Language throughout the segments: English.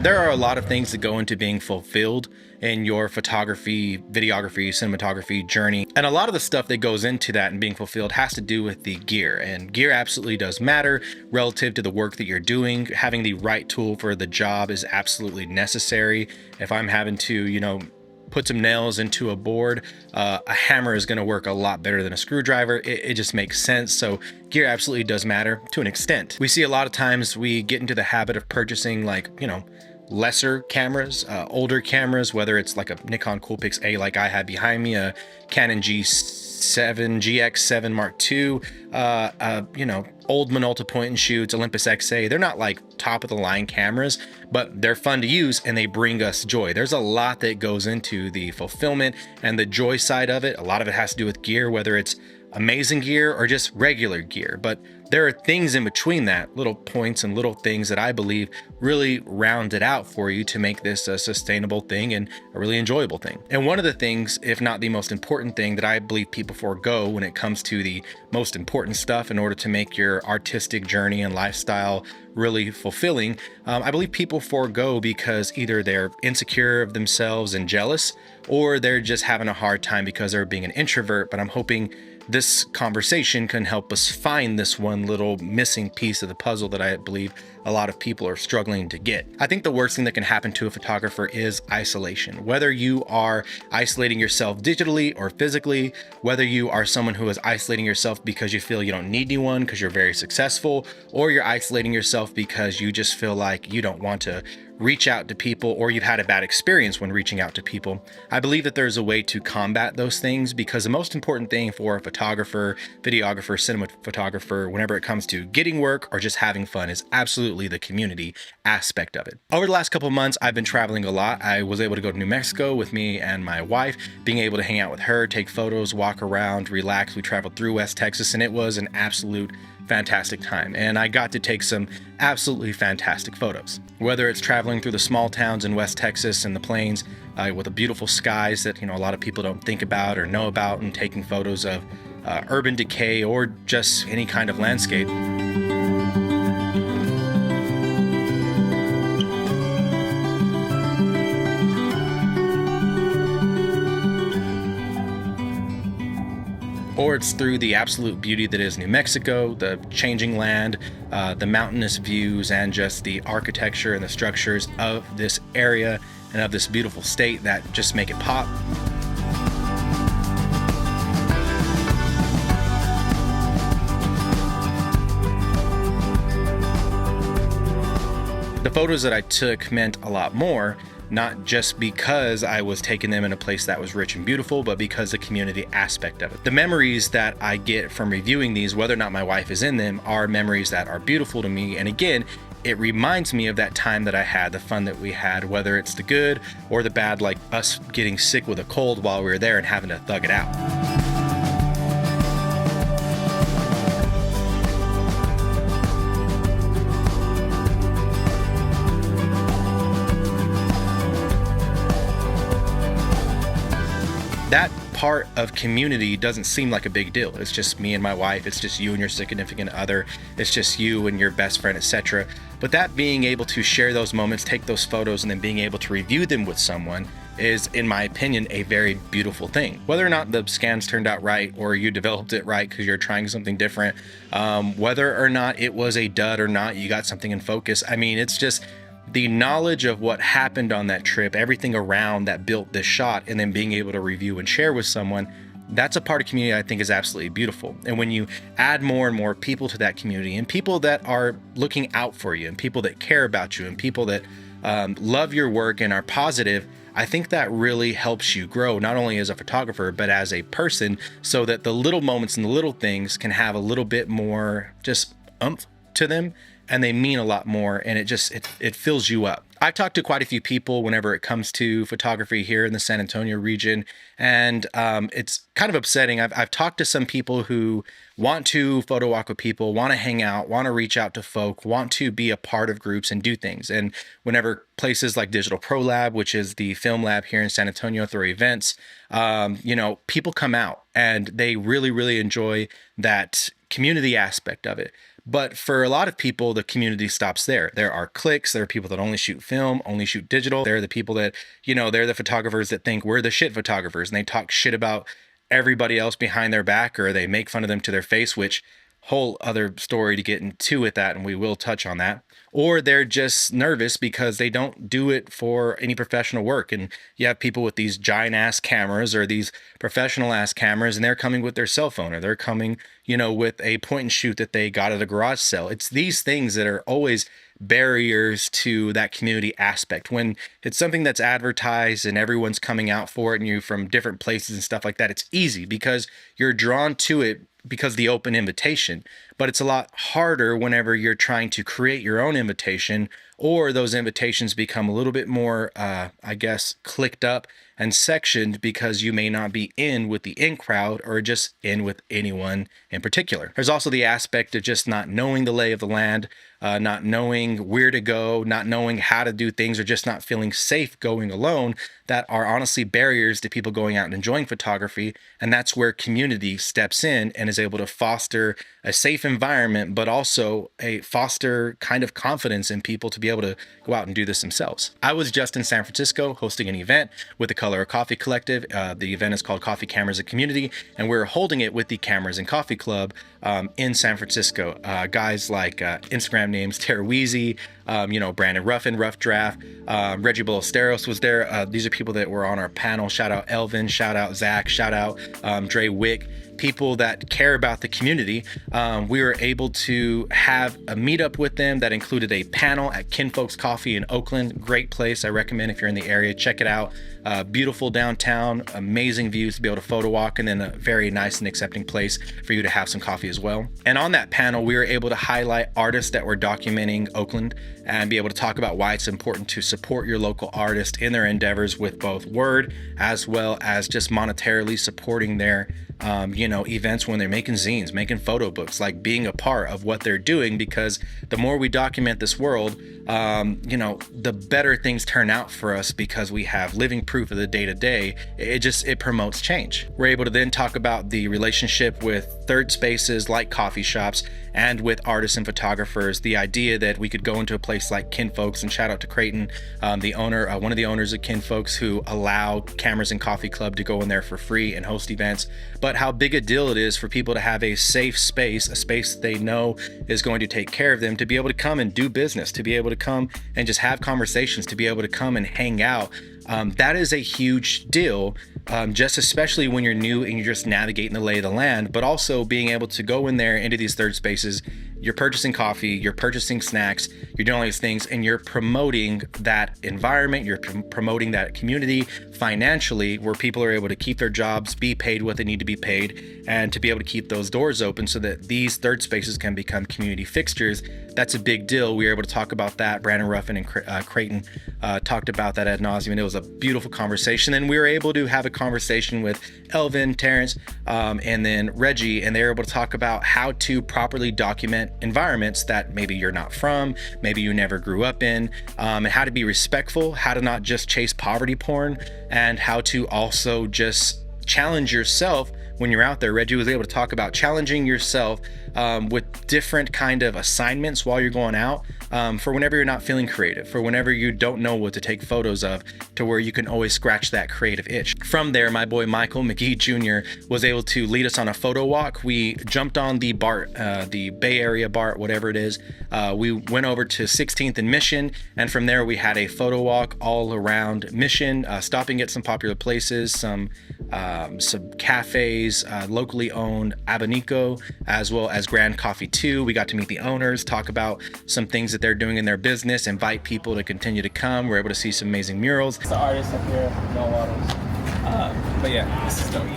There are a lot of things that go into being fulfilled in your photography, videography, cinematography journey. And a lot of the stuff that goes into that and being fulfilled has to do with the gear. And gear absolutely does matter relative to the work that you're doing. Having the right tool for the job is absolutely necessary. If I'm having to, put some nails into a board, a hammer is going to work a lot better than a screwdriver. It just makes sense. So gear absolutely does matter to an extent. We see a lot of times we get into the habit of purchasing lesser cameras, older cameras, whether it's like a Nikon Coolpix A like I had behind me, a Canon GX7 Mark II, old Minolta point and shoots, Olympus XA. They're not like top of the line cameras, but they're fun to use and they bring us joy. There's a lot that goes into the fulfillment and the joy side of it. A lot of it has to do with gear, whether it's amazing gear or just regular gear. But there are things in between that, little points and little things that I believe really round it out for you to make this a sustainable thing and a really enjoyable thing. And one of the things, if not the most important thing, that I believe people forego when it comes to the most important stuff in order to make your artistic journey and lifestyle really fulfilling, I believe people forego because either they're insecure of themselves and jealous, or they're just having a hard time because they're being an introvert. But I'm hoping this conversation can help us find this one little missing piece of the puzzle that I believe a lot of people are struggling to get. I think the worst thing that can happen to a photographer is isolation. Whether you are isolating yourself digitally or physically, whether you are someone who is isolating yourself because you feel you don't need anyone because you're very successful, or you're isolating yourself because you just feel like you don't want to reach out to people, or you've had a bad experience when reaching out to people. I believe that there's a way to combat those things, because the most important thing for a photographer, videographer, cinematographer, whenever it comes to getting work or just having fun, is absolutely the community aspect of it. Over the last couple of months, I've been traveling a lot. I was able to go to New Mexico with me and my wife, being able to hang out with her, take photos, walk around, relax. We traveled through West Texas and it was an absolute fantastic time. And I got to take some absolutely fantastic photos. Whether it's traveling through the small towns in West Texas and the plains with the beautiful skies that, a lot of people don't think about or know about, and taking photos of urban decay or just any kind of landscape. Or it's through the absolute beauty that is New Mexico, the changing land, the mountainous views, and just the architecture and the structures of this area and of this beautiful state that just make it pop. The photos that I took meant a lot more, not just because I was taking them in a place that was rich and beautiful, but because the community aspect of it. The memories that I get from reviewing these, whether or not my wife is in them, are memories that are beautiful to me. And again, it reminds me of that time that I had, the fun that we had, whether it's the good or the bad, like us getting sick with a cold while we were there and having to thug it out. That part of community doesn't seem like a big deal. It's just me and my wife. It's just you and your significant other. It's just you and your best friend, etc. But that being able to share those moments, take those photos, and then being able to review them with someone is, in my opinion, a very beautiful thing. Whether or not the scans turned out right or you developed it right because you're trying something different, whether or not it was a dud or not, you got something in focus. I mean, it's just the knowledge of what happened on that trip, everything around that built this shot, and then being able to review and share with someone, that's a part of community I think is absolutely beautiful. And when you add more and more people to that community, and people that are looking out for you, and people that care about you, and people that love your work and are positive, I think that really helps you grow, not only as a photographer, but as a person, so that the little moments and the little things can have a little bit more just oomph to them, and they mean a lot more, and it fills you up. I've talked to quite a few people whenever it comes to photography here in the San Antonio region, and it's kind of upsetting. I've talked to some people who want to photo walk with people, want to hang out, want to reach out to folk, want to be a part of groups and do things. And whenever places like Digital Pro Lab, which is the film lab here in San Antonio, through events, people come out and they really, really enjoy that community aspect of it. But for a lot of people, the community stops there. There are cliques. There are people that only shoot film, only shoot digital. There are the people that, they're the photographers that think we're the shit photographers, and they talk shit about everybody else behind their back, or they make fun of them to their face, which whole other story to get into with that, and we will touch on that. Or they're just nervous because they don't do it for any professional work. And you have people with these giant ass cameras or these professional ass cameras, and they're coming with their cell phone, or they're coming, with a point and shoot that they got at a garage sale. It's these things that are always barriers to that community aspect. When it's something that's advertised and everyone's coming out for it, and you from different places and stuff like that, it's easy because you're drawn to it because of the open invitation. But it's a lot harder whenever you're trying to create your own invitation, or those invitations become a little bit more, clicked up and sectioned because you may not be in with the in crowd or just in with anyone in particular. There's also the aspect of just not knowing the lay of the land, not knowing where to go, not knowing how to do things, or just not feeling safe going alone, that are honestly barriers to people going out and enjoying photography. And that's where community steps in and is able to foster a safe environment, but also foster kind of confidence in people to be able to go out and do this themselves. I was just in San Francisco hosting an event with the Color of Coffee Collective. The event is called Coffee Cameras and Community, and we're holding it with the Cameras and Coffee Club in San Francisco. Guys like Instagram names Tara Weezy, Brandon Ruffin, Rough Draft, Reggie Ballesteros was there. These are people that were on our panel. Shout out Elvin, shout out Zach, shout out Dre Wick. People that care about the community. We were able to have a meetup with them that included a panel at Kinfolk's Coffee in Oakland. Great place. I recommend if you're in the area, check it out. Beautiful downtown, amazing views to be able to photo walk, and then a very nice and accepting place for you to have some coffee as well. And on that panel, we were able to highlight artists that were documenting Oakland and be able to talk about why it's important to support your local artist in their endeavors with both word as well as just monetarily supporting their events when they're making zines, making photo books, like being a part of what they're doing, because the more we document this world, the better things turn out for us because we have living proof of the day-to-day. It promotes change. We're able to then talk about the relationship with third spaces like coffee shops and with artists and photographers. The idea that we could go into a place like Kinfolks, and shout out to Creighton, the owner, one of the owners of Kinfolks, who allow Cameras and Coffee Club to go in there for free and host events. But how big a deal it is for people to have a safe space, a space they know is going to take care of them, to be able to come and do business, to be able to come and just have conversations, to be able to come and hang out. That is a huge deal, just especially when you're new and you're just navigating the lay of the land, but also being able to go in there into these third spaces. You're purchasing coffee, you're purchasing snacks, you're doing all these things, and you're promoting that environment, you're promoting that community financially, where people are able to keep their jobs, be paid what they need to be paid, and to be able to keep those doors open so that these third spaces can become community fixtures. That's a big deal. We were able to talk about that. Brandon Ruffin and Creighton talked about that ad nauseum, and it was a beautiful conversation. And we were able to have a conversation with Elvin, Terrence, and then Reggie, and they were able to talk about how to properly document environments that maybe you're not from, maybe you never grew up in, and how to be respectful, how to not just chase poverty porn, and how to also just challenge yourself when you're out there. Reggie was able to talk about challenging yourself with different kind of assignments while you're going out, for whenever you're not feeling creative, for whenever you don't know what to take photos of, to where you can always scratch that creative itch. From there, my boy Michael McGee Jr. was able to lead us on a photo walk. We jumped on the BART, the Bay Area BART, whatever it is. We went over to 16th and Mission, and from there we had a photo walk all around Mission, stopping at some popular places, some cafes, locally owned Abanico, as well as Grand Coffee 2. We got to meet the owners, talk about some things that they're doing in their business, invite people to continue to come. We're able to see some amazing murals. It's the artist up here, no waters. But yeah, this is dope.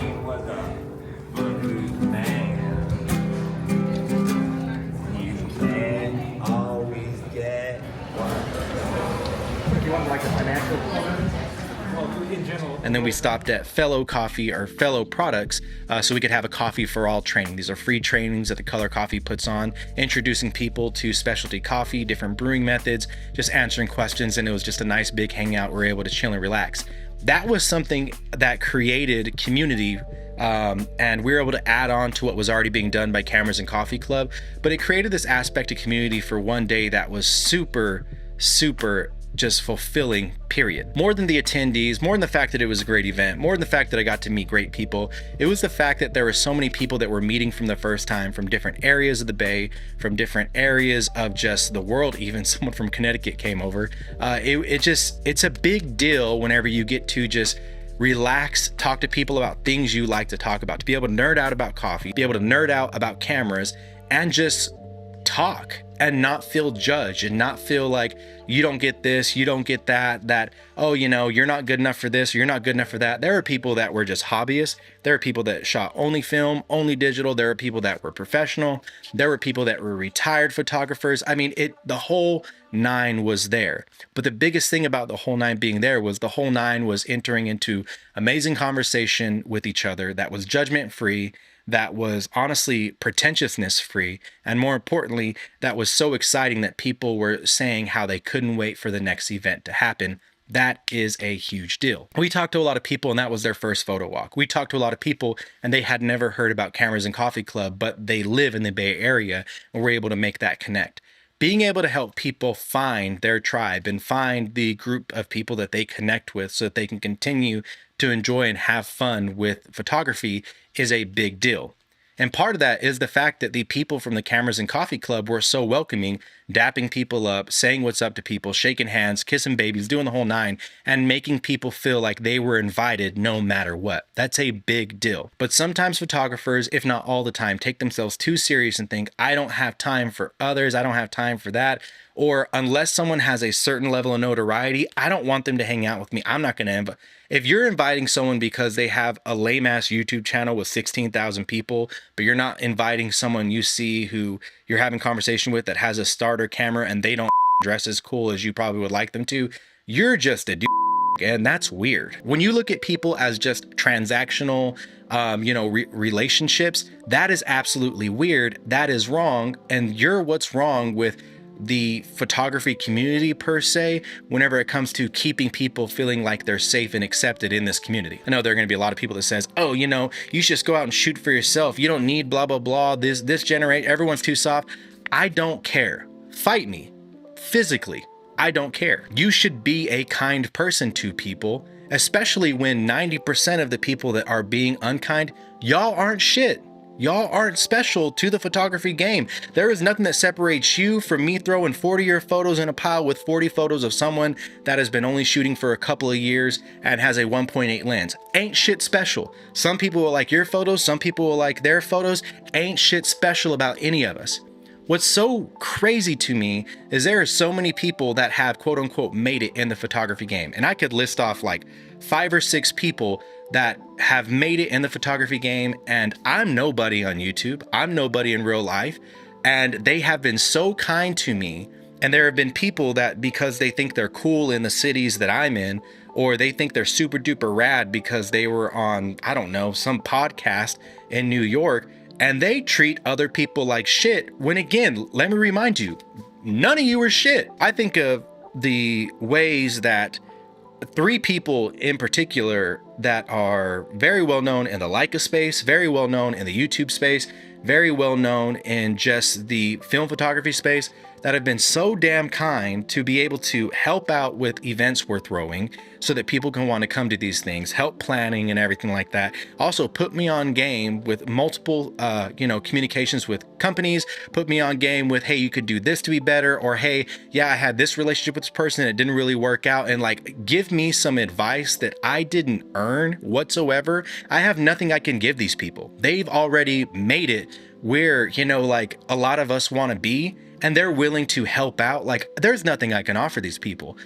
You want like a financial plan? In general. And then we stopped at Fellow Coffee, or Fellow Products, so we could have a coffee for all training. These are free trainings that the Color Coffee puts on, introducing people to specialty coffee, different brewing methods, just answering questions, and it was just a nice big hangout. We were able to chill and relax. That was something that created community And we were able to add on to what was already being done by Cameras and Coffee Club. But it created this aspect of community for one day that was super just fulfilling, period. More than the attendees, more than the fact that it was a great event, more than the fact that I got to meet great people, it was the fact that there were so many people that were meeting from the first time, from different areas of the Bay, from different areas of just the world. Even someone from Connecticut came over. It's a big deal whenever you get to just relax, talk to people about things you like to talk about, to be able to nerd out about coffee, be able to nerd out about cameras, and just talk and not feel judged and not feel like you don't get this, you don't get that, oh, you know, you're not good enough for this, or you're not good enough for that. There are people that were just hobbyists. There are people that shot only film, only digital. There are people that were professional. There were people that were retired photographers. I mean, the whole nine was there. But the biggest thing about the whole nine being there was the whole nine was entering into amazing conversation with each other that was judgment free, that was honestly pretentiousness free, and more importantly, that was so exciting that people were saying how they couldn't wait for the next event to happen. That is a huge deal. We talked to a lot of people and that was their first photo walk. We talked to a lot of people and they had never heard about Cameras and Coffee Club, but they live in the Bay Area and were able to make that connect. Being able to help people find their tribe and find the group of people that they connect with so that they can continue to enjoy and have fun with photography is a big deal. And part of that is the fact that the people from the Cameras and Coffee Club were so welcoming, dapping people up, saying what's up to people, shaking hands, kissing babies, doing the whole nine, and making people feel like they were invited no matter what. That's a big deal. But sometimes photographers, if not all the time, take themselves too serious and think, I don't have time for others, I don't have time for that. Or unless someone has a certain level of notoriety, I don't want them to hang out with me. I'm not going to invite. If you're inviting someone because they have a lame ass YouTube channel with 16,000 people, but you're not inviting someone you see who you're having conversation with that has a starter camera and they don't dress as cool as you probably would like them to, you're just a dude. And that's weird. When you look at people as just transactional, relationships, that is absolutely weird. That is wrong. And you're what's wrong with the photography community per se, whenever it comes to keeping people feeling like they're safe and accepted in this community. I know there are going to be a lot of people that says, oh, you should just go out and shoot for yourself. You don't need blah, blah, blah. This generation, everyone's too soft. I don't care. Fight me physically. I don't care. You should be a kind person to people, especially when 90% of the people that are being unkind, y'all aren't shit. Y'all aren't special to the photography game. There is nothing that separates you from me throwing 40 of your photos in a pile with 40 photos of someone that has been only shooting for a couple of years and has a 1.8 lens. Ain't shit special. Some people will like your photos, some people will like their photos. Ain't shit special about any of us. What's so crazy to me is there are so many people that have quote unquote made it in the photography game. And I could list off like 5 or 6 people that have made it in the photography game, and I'm nobody on YouTube. I'm nobody in real life. And they have been so kind to me. And there have been people that because they think they're cool in the cities that I'm in, or they think they're super duper rad because they were on, I don't know, some podcast in New York, and they treat other people like shit. When again, let me remind you, none of you are shit. I think of the ways that 3 people in particular that are very well known in the Leica space, very well known in the YouTube space, very well known in just the film photography space, that have been so damn kind to be able to help out with events we're throwing so that people can want to come to these things, help planning and everything like that. Also put me on game with multiple, communications with companies, put me on game with, hey, you could do this to be better, or hey, yeah, I had this relationship with this person and it didn't really work out, and like give me some advice that I didn't earn whatsoever. I have nothing I can give these people. They've already made it where, like a lot of us want to be, and they're willing to help out. Like there's nothing I can offer these people.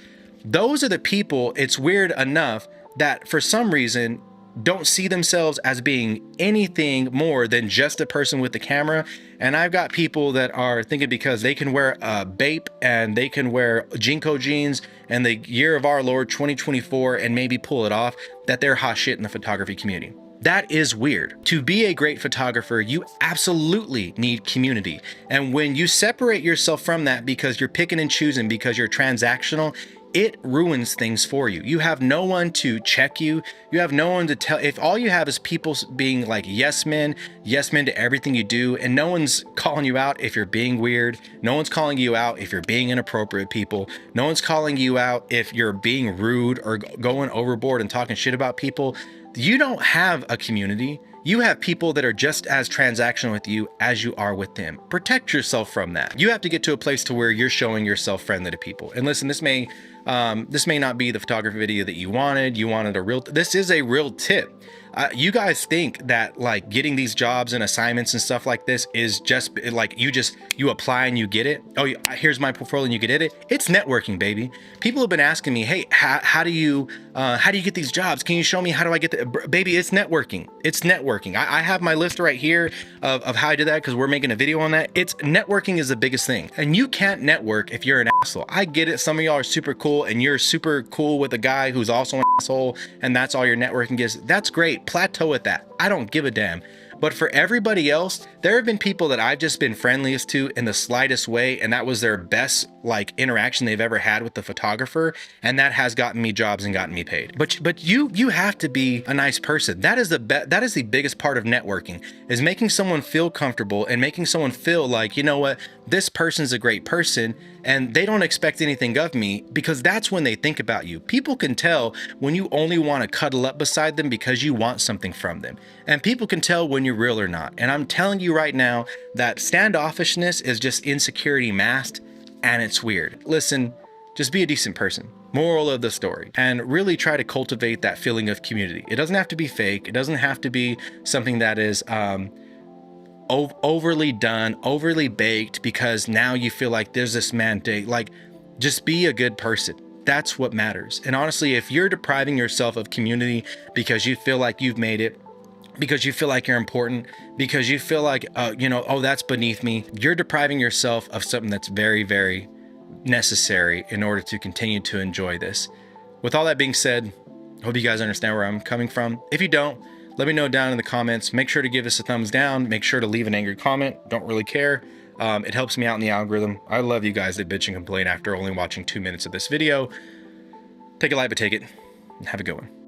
Those are the people, it's weird enough, that for some reason don't see themselves as being anything more than just a person with the camera. And I've got people that are thinking because they can wear a Bape and they can wear Jinko jeans and the year of our Lord 2024 and maybe pull it off, that they're hot shit in the photography community. That is weird. To be a great photographer, you absolutely need community. And when you separate yourself from that because you're picking and choosing, because you're transactional, it ruins things for you. You have no one to check you. You have no one to tell. If all you have is people being like yes men to everything you do, and no one's calling you out if you're being weird, no one's calling you out if you're being inappropriate people, no one's calling you out if you're being rude or going overboard and talking shit about people, you don't have a community. You have people that are just as transactional with you as you are with them. Protect yourself from that. You have to get to a place to where you're showing yourself friendly to people. And listen, this may not be the photography video that you wanted. You wanted a real, this is a real tip. You guys think that like getting these jobs and assignments and stuff like this is just like you apply and you get it. Oh, here's my portfolio and you get it. It's networking, baby. People have been asking me, hey, how do you get these jobs? Can you show me how do I get the baby? It's networking. It's networking. I have my list right here of how I did that because we're making a video on that. It's networking is the biggest thing, and you can't network if you're an asshole. I get it. Some of y'all are super cool and you're super cool with a guy who's also an asshole, and that's all your networking is. That's great. Plateau at that. I don't give a damn. But for everybody else, there have been people that I've just been friendliest to in the slightest way, and that was their best like interaction they've ever had with the photographer, and that has gotten me jobs and gotten me paid. But you have to be a nice person. That is the biggest part of networking, is making someone feel comfortable and making someone feel like, you know what, this person's a great person and they don't expect anything of me, because that's when they think about you. People can tell when you only want to cuddle up beside them because you want something from them. And people can tell when you're real or not. And I'm telling you right now that standoffishness is just insecurity masked, and it's weird. Listen, just be a decent person. Moral of the story. And really try to cultivate that feeling of community. It doesn't have to be fake. It doesn't have to be something that is overly done, overly baked, because now you feel like there's this mandate. Like, just be a good person. That's what matters. And honestly, if you're depriving yourself of community because you feel like you've made it, because you feel like you're important, because you feel like, oh, that's beneath me, you're depriving yourself of something that's very, very necessary in order to continue to enjoy this. With all that being said, I hope you guys understand where I'm coming from. If you don't, let me know down in the comments. Make sure to give us a thumbs down. Make sure to leave an angry comment. Don't really care. It helps me out in the algorithm. I love you guys that bitch and complain after only watching 2 minutes of this video. Take it light, but take it. Have a good one.